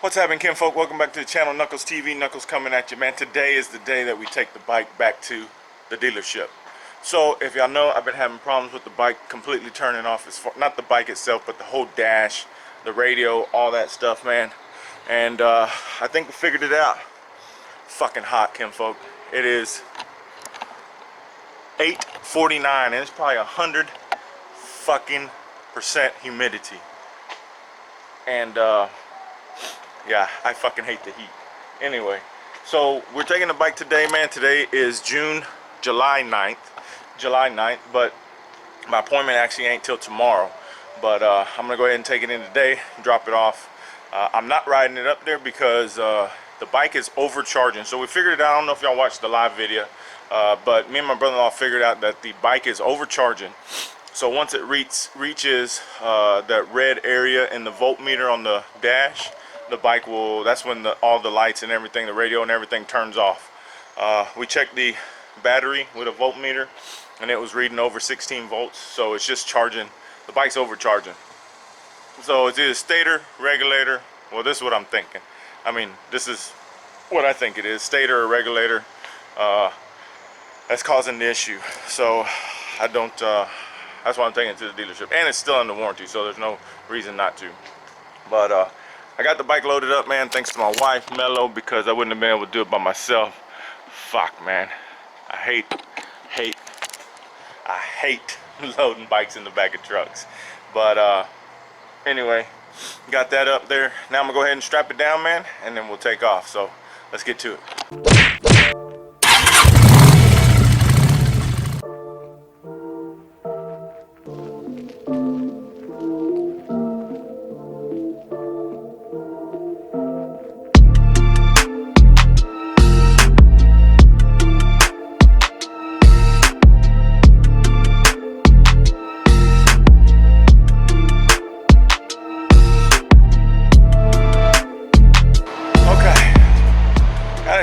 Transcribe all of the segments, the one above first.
What's happening, kinfolk? Welcome back to the channel, Knuckles TV. Knuckles coming at you, man. Today is the day that we take the bike back to the dealership. So, if y'all know, I've been having problems with the bike completely turning off. Not the bike itself, but the whole dash, the radio, all that stuff, man. And I think we figured it out. Fucking hot, kinfolk. It is 8:49, and it's probably 100% humidity. And yeah, I fucking hate the heat. Anyway, so we're taking the bike today, man. Today is July 9th, but my appointment actually ain't till tomorrow. But I'm gonna go ahead and take it in today, drop it off. I'm not riding it up there because the bike is overcharging. So we figured it out. I don't know if y'all watched the live video, but me and my brother-in-law figured out that the bike is overcharging. So once it reaches that red area in the voltmeter on the dash, the bike will, that's when all the lights and everything, the radio and everything turns off. We checked the battery with a voltmeter and it was reading over 16 volts. So it's just charging, the bike's overcharging. So it's either stator, regulator. Well, this is what I'm thinking. I mean, this is what I think it is, stator or regulator. That's causing the issue. So I don't, that's why I'm taking it to the dealership. And it's still under warranty, so there's no reason not to. But I got the bike loaded up, man, thanks to my wife, Mello, because I wouldn't have been able to do it by myself. Fuck, man. I hate loading bikes in the back of trucks. But anyway, got that up there. Now I'm gonna go ahead and strap it down, man, and then we'll take off. So let's get to it.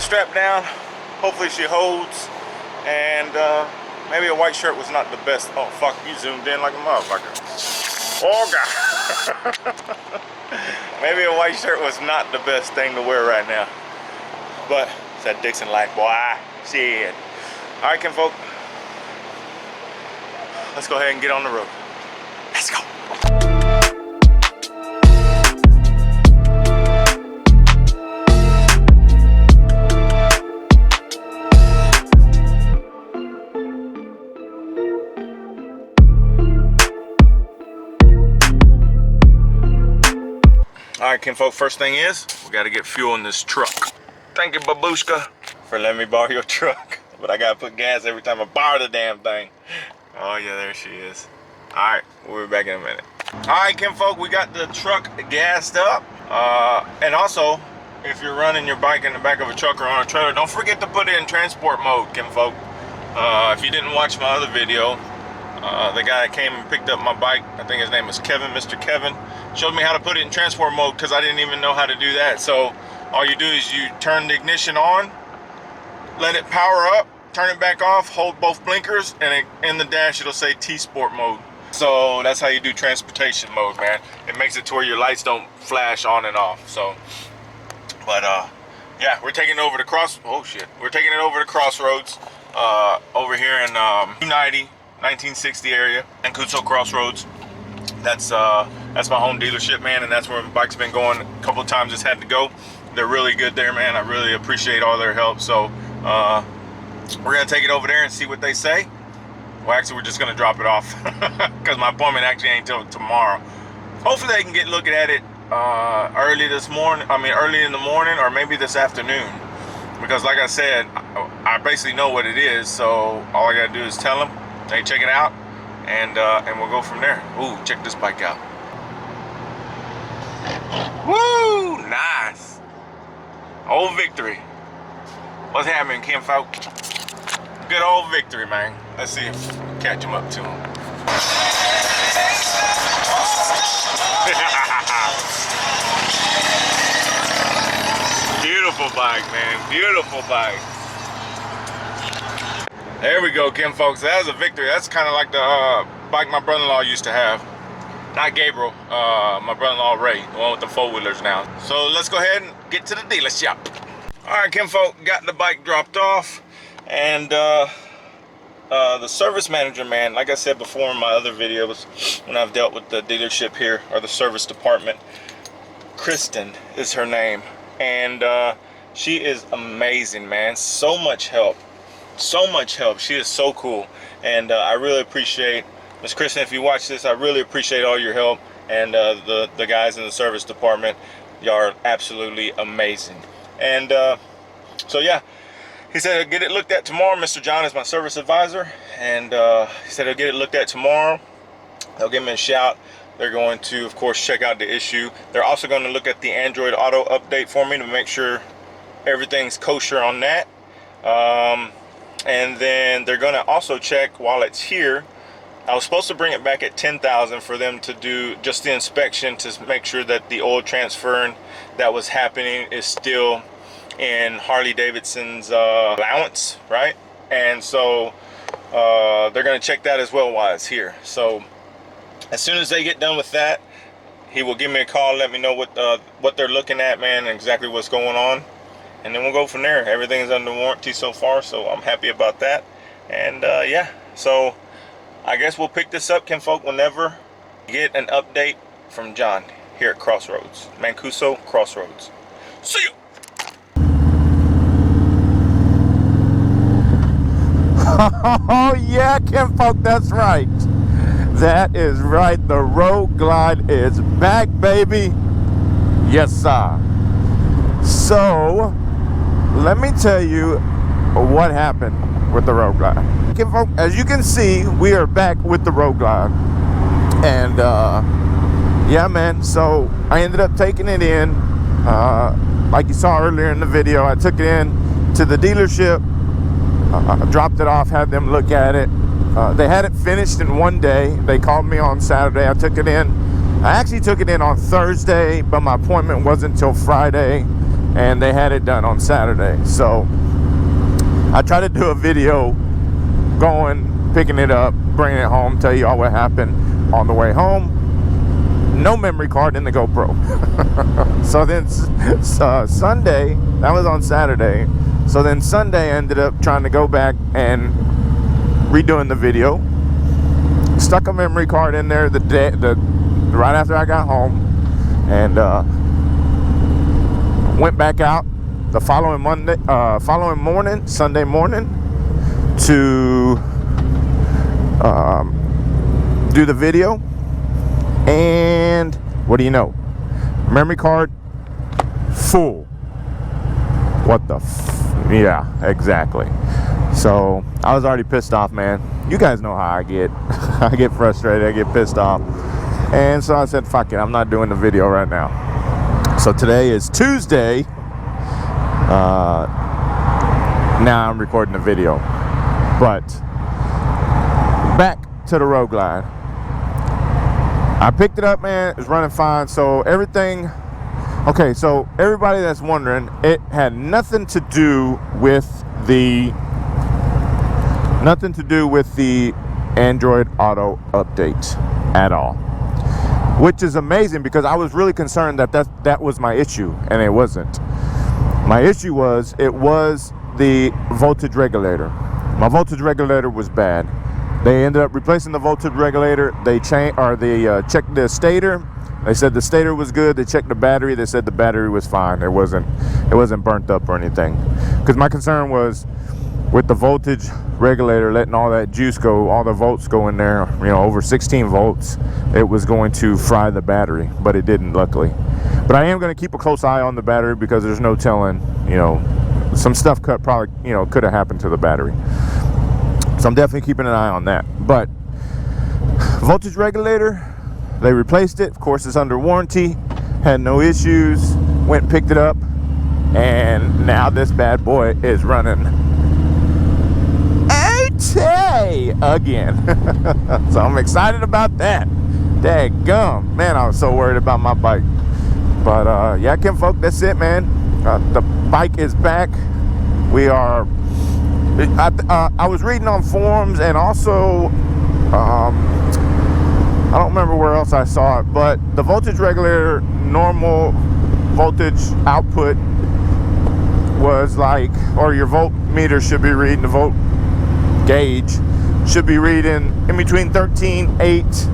Strapped down, hopefully she holds, and maybe a white shirt was not the best. Oh fuck, you zoomed in like a motherfucker. Oh god. Maybe a white shirt was not the best thing to wear right now, but it's that Dixon life, boy. Shit. All right, kinfolk, let's go ahead and get on the road. Let's go. Alright, kinfolk, first thing is, we gotta get fuel in this truck. Thank you, babushka, for letting me borrow your truck. But I gotta put gas every time I borrow the damn thing. Oh yeah, there she is. Alright, we'll be back in a minute. Alright, kinfolk, we got the truck gassed up. And also, if you're running your bike in the back of a truck or on a trailer, don't forget to put it in transport mode, kinfolk. If you didn't watch my other video, the guy that came and picked up my bike, I think his name was Kevin, Mr. Kevin, showed me how to put it in transport mode because I didn't even know how to do that. So all you do is you turn the ignition on, let it power up, turn it back off, hold both blinkers, and in the dash it'll say T-Sport mode. So that's how you do transportation mode, man. It makes it to where your lights don't flash on and off. So, but yeah, we're taking it over to we're taking it over to Crossroads over here in 290 1960 area and Kutso Crossroads. That's my home dealership, man, and that's where my bike's been going a couple of times it's had to go. They're really good there, man. I really appreciate all their help. So we're gonna take it over there and see what they say. Well, actually, we're just gonna drop it off because my appointment actually ain't till tomorrow. Hopefully they can get looking at it early in the morning, or maybe this afternoon, because like I said, I basically know what it is. So all I gotta do is tell them, hey, check it out, and we'll go from there. Ooh, check this bike out. Woo, nice. Old Victory. What's happening, kinfolk? Good old Victory, man. Let's see if we can catch him up to him. Beautiful bike, man. Beautiful bike. There we go, kinfolk. That was a Victory. That's kind of like the bike my brother-in-law used to have. Not Gabriel, my brother-in-law Ray, the one with the four-wheelers now. So let's go ahead and get to the dealer shop. All right, kinfolk, got the bike dropped off, and the service manager, man, like I said before in my other videos, when I've dealt with the dealership here, or the service department, Kristen is her name, and she is amazing, man. So much help, so much help. She is so cool, and I really appreciate Miss Kristen. If you watch this, I really appreciate all your help, and the guys in the service department, y'all are absolutely amazing. And so yeah, he said he'll get it looked at tomorrow. Mr. John is my service advisor, and he said he'll get it looked at tomorrow. They'll give me a shout. They're going to, of course, check out the issue. They're also going to look at the Android Auto update for me to make sure everything's kosher on that. And then they're going to also check while it's here. I was supposed to bring it back at 10,000 for them to do just the inspection to make sure that the oil transfer that was happening is still in Harley Davidson's allowance, right? And so they're going to check that as well while it's here. So as soon as they get done with that, he will give me a call, let me know what they're looking at, man, and exactly what's going on, and then we'll go from there. Everything's under warranty so far, so I'm happy about that. And yeah, so I guess we'll pick this up, kinfolk, whenever you get an update from John here at Crossroads, Mancuso Crossroads. See you. Oh yeah, kinfolk, that's right. That is right. The Road Glide is back, baby. Yes, sir. So, let me tell you what happened with the Road Glide. Kinfolk, as you can see, we are back with the Road Glide. And, yeah, man. So, I ended up taking it in. Like you saw earlier in the video, I took it in to the dealership. Dropped it off, had them look at it. They had it finished in one day. They called me on Saturday. I took it in. I actually took it in on Thursday, but my appointment wasn't until Friday, and they had it done on Saturday. So I tried to do a video going, picking it up, bringing it home, tell you all what happened on the way home. No memory card in the GoPro. So then Sunday, that was on Saturday. So then Sunday I ended up trying to go back and redoing the video. Stuck a memory card in there right after I got home, and went back out the following morning, Sunday morning, to do the video. And what do you know? Memory card full. What the yeah, exactly. So I was already pissed off, man. You guys know how I get. I get frustrated, I get pissed off. And so I said, fuck it, I'm not doing the video right now. So today is Tuesday. Now I'm recording the video. But back to the Road Glide. I picked it up, man. It was running fine. So everything. Okay, so everybody that's wondering, it had nothing to do with the Android Auto update at all, which is amazing because I was really concerned that was my issue, and it wasn't. My issue was the voltage regulator. My voltage regulator was bad. They ended up replacing the voltage regulator. They checked the stator. They said the stator was good. They checked the battery. They said the battery was fine. It wasn't burnt up or anything. Because my concern was with the voltage regulator letting all that juice go, all the volts go in there, you know, over 16 volts, it was going to fry the battery, but it didn't, luckily. But I am going to keep a close eye on the battery because there's no telling, you know, some stuff could have happened to the battery. So I'm definitely keeping an eye on that. But voltage regulator, they replaced it. Of course, it's under warranty. Had no issues. Went and picked it up. And now this bad boy is running again. So I'm excited about that. Daggum. Man, I was so worried about my bike. But yeah, kinfolk, that's it, man. The bike is back. We are... I was reading on forums, and also I don't remember where else I saw it, but the voltage regulator normal voltage output was like, or your voltmeter should be reading, the volt gauge should be reading in between 13.8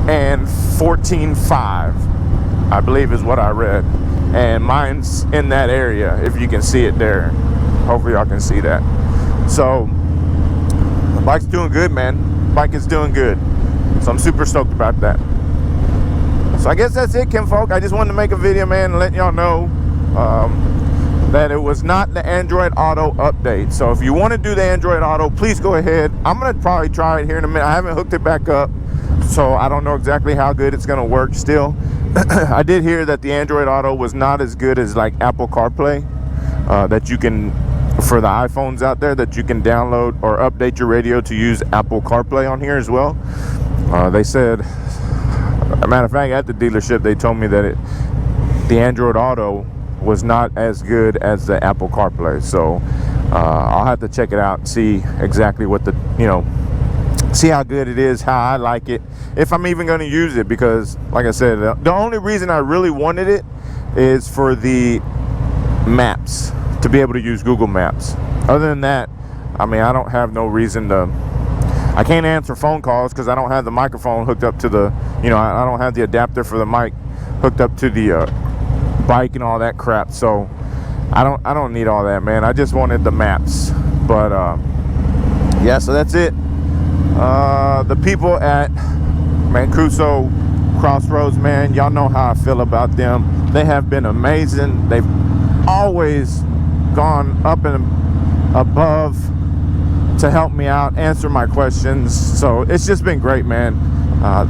and 14.5, I believe is what I read. And mine's in that area, if you can see it there. Hopefully y'all can see that. So the bike's doing good, man. The bike is doing good. So I'm super stoked about that. So I guess that's it, kinfolk. I just wanted to make a video, man, and let y'all know that it was not the Android Auto update. So if you want to do the Android Auto, please go ahead. I'm going to probably try it here in a minute. I haven't hooked it back up, so I don't know exactly how good it's going to work still. I did hear that the Android Auto was not as good as like Apple CarPlay, that you can, for the iPhones out there, that you can download or update your radio to use Apple CarPlay on here as well. They said, as a matter of fact, at the dealership, they told me that the Android Auto was not as good as the Apple CarPlay. So I'll have to check it out and see exactly what the, see how good it is, how I like it, if I'm even going to use it. Because like I said, the only reason I really wanted it is for the maps, to be able to use Google Maps. Other than that, I mean, I don't have no reason to, I can't answer phone calls because I don't have the microphone hooked up to the, I don't have the adapter for the mic hooked up to the bike and all that crap. So I don't need all that, man. I just wanted the maps. But yeah, so that's it. The people at Mancuso Crossroads, man, y'all know how I feel about them. They have been amazing. They've always gone up and above to help me out, answer my questions. So it's just been great, man.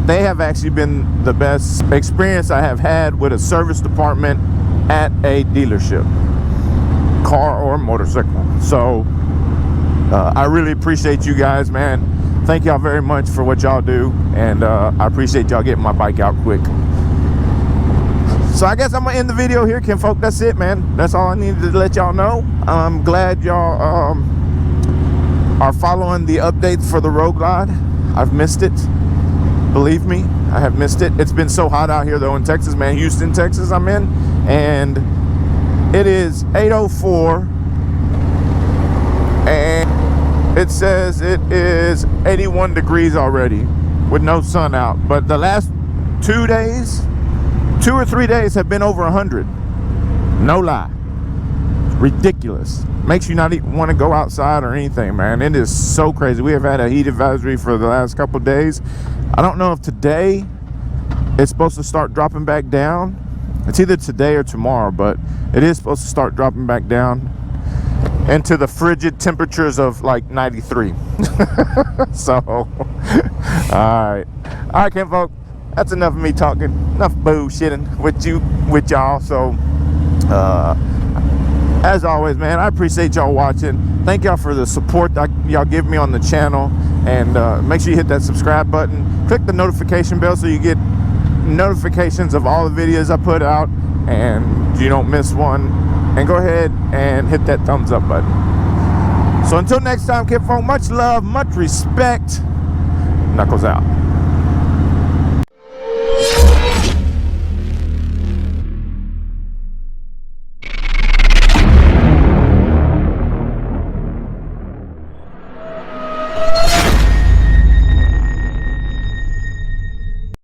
They have actually been the best experience I have had with a service department at a dealership, car or motorcycle. So I really appreciate you guys, man. Thank y'all very much for what y'all do, and I appreciate y'all getting my bike out quick. So I guess I'm gonna end the video here, kinfolk. That's it, man. That's all I needed to let y'all know. I'm glad y'all are following the updates for the Road Glide. I've missed it. Believe me, I have missed it. It's been so hot out here though in Texas, man. Houston, Texas I'm in, and it is 8:04, and it says it is 81 degrees already with no sun out. But the last 2 or 3 days have been over 100. No lie. It's ridiculous. Makes you not even want to go outside or anything, man. It is so crazy. We have had a heat advisory for the last couple of days. I don't know if today it's supposed to start dropping back down. It's either today or tomorrow, but it is supposed to start dropping back down into the frigid temperatures of like 93. So all right, kinfolk, that's enough of me talking, enough bullshitting with y'all. So as always, man, I appreciate y'all watching. Thank y'all for the support that y'all give me on the channel, and make sure you hit that subscribe button, click the notification bell so you get notifications of all the videos I put out and you don't miss one. And go ahead and hit that thumbs up button. So until next time, kinfolk, much love, much respect. Knuckles out.